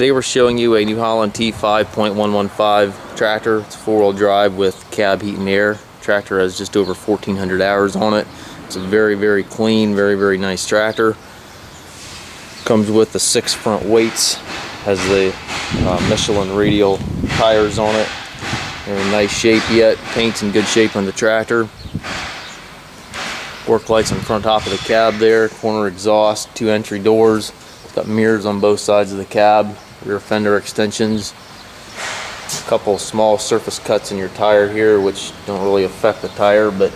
Today we're showing you a new Holland T5.115 tractor. It's 4-wheel drive with cab heat and air. Tractor has just over 1,400 hours on it. It's a very clean, very nice tractor. Comes with the 6 front weights. Has the Michelin Radial tires on it. They're in nice shape yet. Paint's in good shape on the tractor. Work lights on the front top of the cab there. Corner exhaust, 2 entry doors. It's got mirrors on both sides of the cab. Rear fender extensions. A couple small surface cuts in your tire here, which don't really affect the tire, but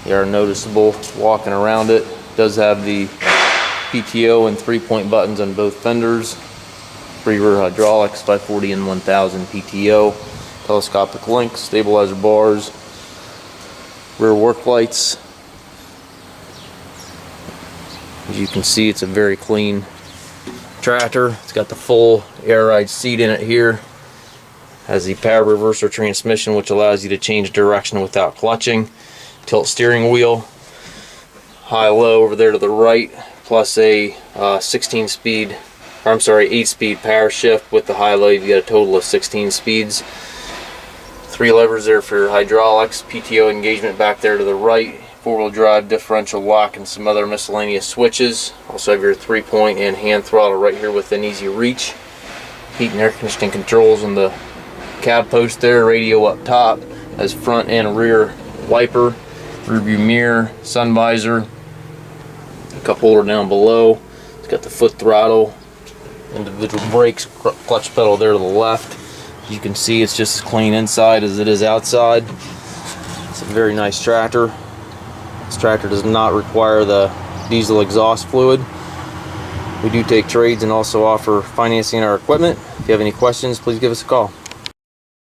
they are noticeable walking around it. It does have the PTO and 3-point buttons on both fenders. 3 rear hydraulics, 540 and 1000 PTO. Telescopic links, stabilizer bars, rear work lights. As you can see, it's a very clean tractor. It's got the full air ride seat in it here. Has the power reverser transmission, which allows you to change direction without clutching. Tilt steering wheel, high-low over there to the right, plus a 8-speed PowerShift with the high-low. You've got a total of 16 speeds. 3 levers there for your hydraulics, PTO engagement back there to the right, 4-wheel drive, differential lock, and some other miscellaneous switches. Also have your 3-point and hand throttle right here within easy reach. Heat and air conditioning controls on the cab post there, radio up top, has front and rear wiper, rearview mirror, sun visor, a cup holder down below. It's got the foot throttle, individual brakes, clutch pedal there to the left. As you can see, it's just as clean inside as it is outside. It's a very nice tractor. This tractor does not require the diesel exhaust fluid. We do take trades and also offer financing on our equipment. If you have any questions, please give us a call.